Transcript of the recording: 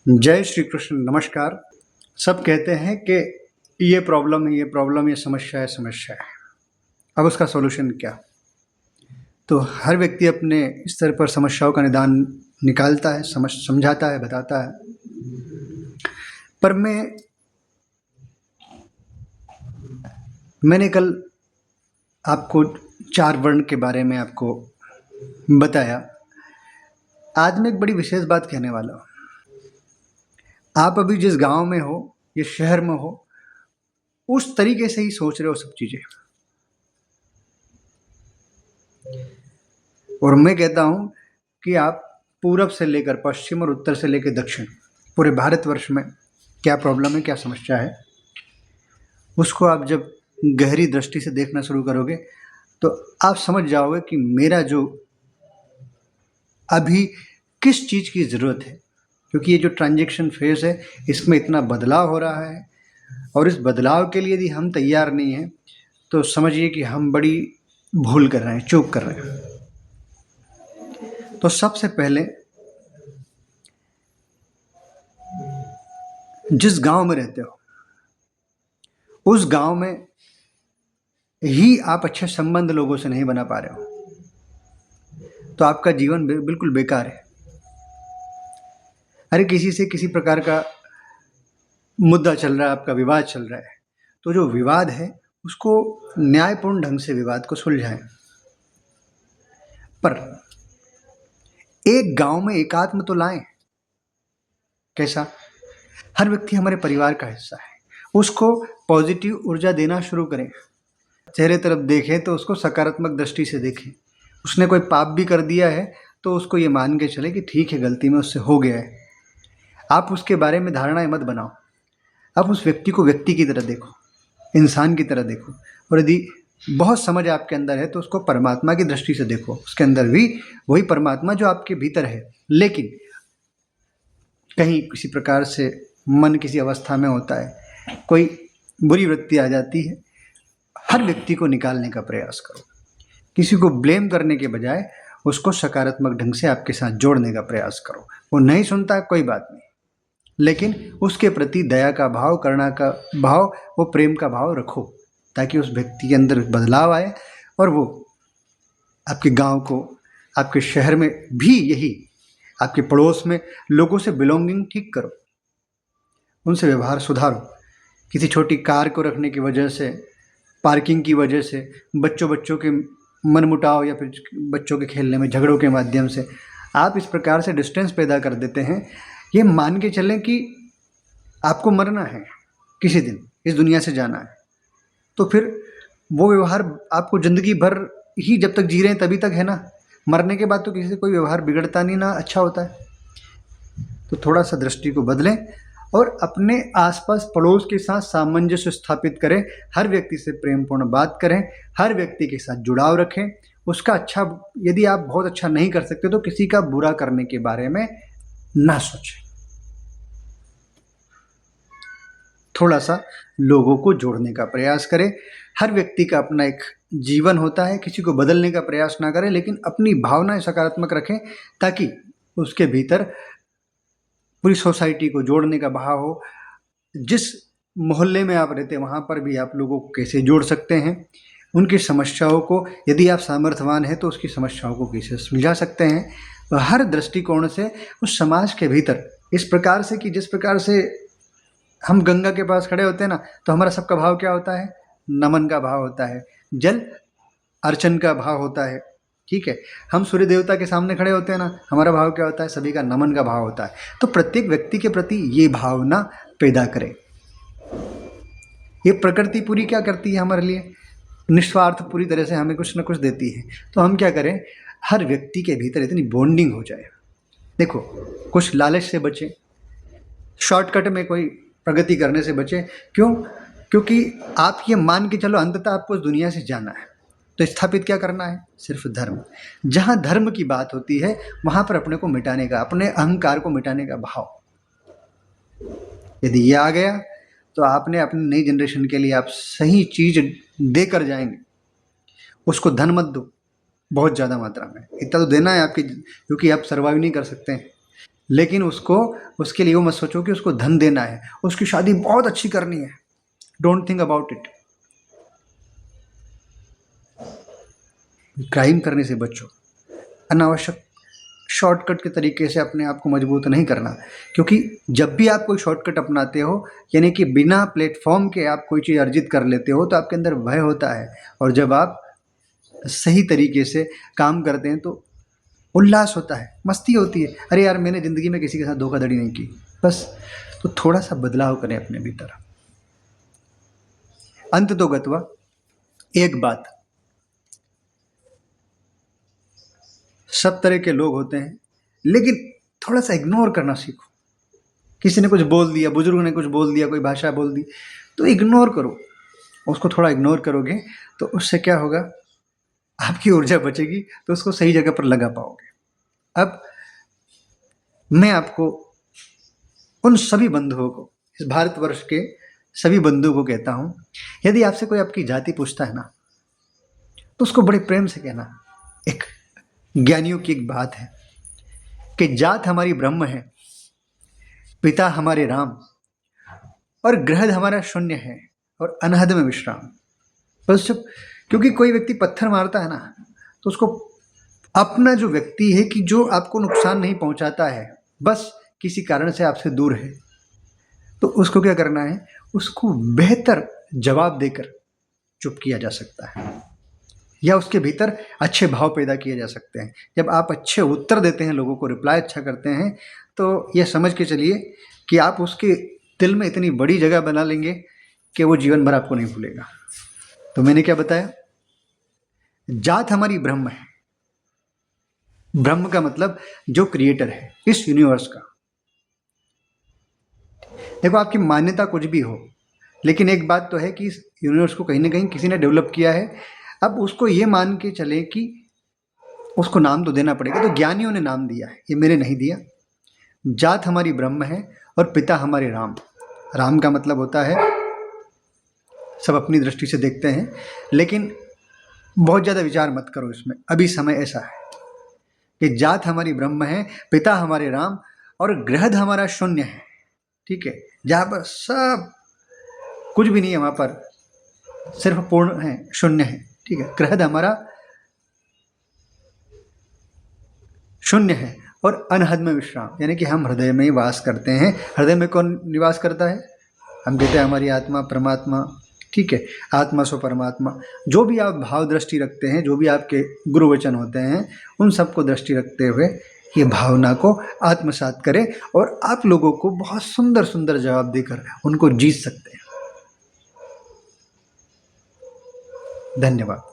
जय श्री कृष्ण। नमस्कार। सब कहते हैं कि ये प्रॉब्लम है, ये प्रॉब्लम, ये समस्या है, समस्या है। अब उसका सॉल्यूशन क्या? तो हर व्यक्ति अपने स्तर पर समस्याओं का निदान निकालता है, समझाता है, बताता है। पर मैंने कल आपको 4 वर्ण के बारे में आपको बताया। आज मैं एक बड़ी विशेष बात कहने वाला हूँ। आप अभी जिस गांव में हो या शहर में हो, उस तरीके से ही सोच रहे हो सब चीजें। और मैं कहता हूं कि आप पूरब से लेकर पश्चिम और उत्तर से लेकर दक्षिण, पूरे भारतवर्ष में क्या प्रॉब्लम है, क्या समस्या है, उसको आप जब गहरी दृष्टि से देखना शुरू करोगे तो आप समझ जाओगे कि मेरा जो अभी किस चीज़ की ज़रूरत है। क्योंकि ये जो ट्रांजैक्शन फेज है, इसमें इतना बदलाव हो रहा है, और इस बदलाव के लिए यदि हम तैयार नहीं हैं तो समझिए कि हम बड़ी भूल कर रहे हैं, चूक कर रहे हैं। तो सबसे पहले जिस गांव में रहते हो, उस गांव में ही आप अच्छे संबंध लोगों से नहीं बना पा रहे हो तो आपका जीवन बिल्कुल बेकार है। अरे किसी से किसी प्रकार का मुद्दा चल रहा है, आपका विवाद चल रहा है, तो जो विवाद है उसको न्यायपूर्ण ढंग से विवाद को सुलझाएं। पर एक गांव में एकात्म तो लाएं। कैसा? हर व्यक्ति हमारे परिवार का हिस्सा है, उसको पॉजिटिव ऊर्जा देना शुरू करें। चेहरे तरफ देखें तो उसको सकारात्मक दृष्टि से देखें। उसने कोई पाप भी कर दिया है तो उसको ये मान के चले कि ठीक है, गलती में उससे हो गया है। आप उसके बारे में धारणाएं मत बनाओ। आप उस व्यक्ति को व्यक्ति की तरह देखो, इंसान की तरह देखो। और यदि बहुत समझ आपके अंदर है तो उसको परमात्मा की दृष्टि से देखो। उसके अंदर भी वही परमात्मा जो आपके भीतर है, लेकिन कहीं किसी प्रकार से मन किसी अवस्था में होता है, कोई बुरी वृत्ति आ जाती है, हर व्यक्ति को निकालने का प्रयास करो। किसी को ब्लेम करने के बजाय उसको सकारात्मक ढंग से आपके साथ जोड़ने का प्रयास करो। वो नहीं सुनता, कोई बात नहीं, लेकिन उसके प्रति दया का भाव, करुणा का भाव, वो प्रेम का भाव रखो, ताकि उस व्यक्ति के अंदर बदलाव आए और वो आपके गांव को, आपके शहर में भी यही, आपके पड़ोस में लोगों से बिलोंगिंग ठीक करो, उनसे व्यवहार सुधारो। किसी छोटी कार को रखने की वजह से, पार्किंग की वजह से, बच्चों के मनमुटाव या फिर बच्चों के खेलने में झगड़ों के माध्यम से आप इस प्रकार से डिस्टेंस पैदा कर देते हैं। ये मान के चलें कि आपको मरना है, किसी दिन इस दुनिया से जाना है, तो फिर वो व्यवहार आपको ज़िंदगी भर ही, जब तक जी रहे हैं तभी तक है ना। मरने के बाद तो किसी से कोई व्यवहार बिगड़ता नहीं, ना अच्छा होता है। तो थोड़ा सा दृष्टि को बदलें और अपने आसपास पड़ोस के साथ सामंजस्य स्थापित करें। हर व्यक्ति से प्रेमपूर्ण बात करें, हर व्यक्ति के साथ जुड़ाव रखें। उसका अच्छा, यदि आप बहुत अच्छा नहीं कर सकते तो किसी का बुरा करने के बारे में ना सोचें। थोड़ा सा लोगों को जोड़ने का प्रयास करें। हर व्यक्ति का अपना एक जीवन होता है, किसी को बदलने का प्रयास ना करें, लेकिन अपनी भावनाएं सकारात्मक रखें, ताकि उसके भीतर पूरी सोसाइटी को जोड़ने का भाव हो। जिस मोहल्ले में आप रहते हैं वहाँ पर भी आप लोगों को कैसे जोड़ सकते हैं, उनकी समस्याओं को, यदि आप सामर्थ्यवान हैं तो उसकी समस्याओं को कैसे सुलझा सकते हैं। तो हर दृष्टिकोण से उस समाज के भीतर इस प्रकार से कि जिस प्रकार से हम गंगा के पास खड़े होते हैं ना, तो हमारा सबका भाव क्या होता है? नमन का भाव होता है, जल अर्चन का भाव होता है। ठीक है, हम सूर्य देवता के सामने खड़े होते हैं ना, हमारा भाव क्या होता है? सभी का नमन का भाव होता है। तो प्रत्येक व्यक्ति के प्रति ये भावना पैदा करें। ये प्रकृति पूरी क्या करती है हमारे लिए? निस्वार्थ पूरी तरह से हमें कुछ ना कुछ देती है। तो हम क्या करें? हर व्यक्ति के भीतर इतनी बॉन्डिंग हो जाए। देखो, कुछ लालच से बचें, शॉर्टकट में कोई प्रगति करने से बचें। क्यों? क्योंकि आप ये मान के चलो अंततः आपको इस दुनिया से जाना है, तो स्थापित क्या करना है? सिर्फ धर्म। जहाँ धर्म की बात होती है वहाँ पर अपने को मिटाने का, अपने अहंकार को मिटाने का भाव, यदि ये आ गया तो आपने अपनी नई जनरेशन के लिए आप सही चीज देकर जाएंगे। उसको धन मत दो बहुत ज़्यादा मात्रा में, इतना तो देना है आपकी, क्योंकि आप सर्वाइव नहीं कर सकते हैं। लेकिन उसको, उसके लिए वो मत सोचो कि उसको धन देना है, उसकी शादी बहुत अच्छी करनी है। Don't think about it. Crime करने से बचो। अनावश्यक शॉर्टकट के तरीके से अपने आप को मजबूत नहीं करना, क्योंकि जब भी आप कोई शॉर्टकट अपनाते हो, यानी कि बिना प्लेटफॉर्म के आप कोई चीज़ अर्जित कर लेते हो, तो आपके अंदर भय होता है। और जब आप सही तरीके से काम करते हैं तो उल्लास होता है, मस्ती होती है। अरे यार, मैंने ज़िंदगी में किसी के साथ धोखाधड़ी नहीं की, बस। तो थोड़ा सा बदलाव करें अपने भीतर। अंत तो गत्वा एक बात, सब तरह के लोग होते हैं, लेकिन थोड़ा सा इग्नोर करना सीखो। किसी ने कुछ बोल दिया, बुजुर्ग ने कुछ बोल दिया, कोई भाषा बोल दी, तो इग्नोर करो। उसको थोड़ा इग्नोर करोगे तो उससे क्या होगा, आपकी ऊर्जा बचेगी, तो उसको सही जगह पर लगा पाओगे। अब मैं आपको उन सभी बंधुओं को, इस भारतवर्ष के सभी बंधुओं को कहता हूँ, यदि आपसे कोई आपकी जाति पूछता है ना, तो उसको बड़े प्रेम से कहना। एक ज्ञानियों की एक बात है कि जात हमारी ब्रह्म है, पिता हमारे राम, और गृहद हमारा शून्य है, और अनहद में विश्राम। बस जब, क्योंकि कोई व्यक्ति पत्थर मारता है ना, तो उसको अपना जो व्यक्ति है कि जो आपको नुकसान नहीं पहुंचाता है, बस किसी कारण से आपसे दूर है, तो उसको क्या करना है, उसको बेहतर जवाब देकर चुप किया जा सकता है, या उसके भीतर अच्छे भाव पैदा किए जा सकते हैं। जब आप अच्छे उत्तर देते हैं, लोगों को रिप्लाई अच्छा करते हैं, तो यह समझ के चलिए कि आप उसके दिल में इतनी बड़ी जगह बना लेंगे कि वो जीवन भर आपको नहीं भूलेगा। तो मैंने क्या बताया, जात हमारी ब्रह्म है। ब्रह्म का मतलब जो क्रिएटर है इस यूनिवर्स का। देखो, आपकी मान्यता कुछ भी हो, लेकिन एक बात तो है कि इस यूनिवर्स को कहीं ना कहीं किसी ने डेवलप किया है। अब उसको ये मान के चले कि उसको नाम तो देना पड़ेगा, तो ज्ञानियों ने नाम दिया है, ये मैंने नहीं दिया। जात हमारी ब्रह्म है और पिता हमारे राम। राम का मतलब होता है, सब अपनी दृष्टि से देखते हैं, लेकिन बहुत ज़्यादा विचार मत करो इसमें, अभी समय ऐसा है कि जात हमारी ब्रह्म है, पिता हमारे राम, और गृहद हमारा शून्य है। ठीक है, जहाँ पर सब कुछ भी नहीं है, वहाँ पर सिर्फ पूर्ण है, शून्य है। ठीक है, गृहद हमारा शून्य है, और अनहद में विश्राम, यानी कि हम हृदय में ही वास करते हैं। हृदय में कौन निवास करता है, हम कहते हैं हमारी आत्मा, परमात्मा। ठीक है, आत्मा सो परमात्मा। जो भी आप भाव दृष्टि रखते हैं, जो भी आपके गुरु वचन होते हैं, उन सबको दृष्टि रखते हुए ये भावना को आत्मसात करें, और आप लोगों को बहुत सुंदर सुंदर जवाब देकर उनको जीत सकते हैं। धन्यवाद।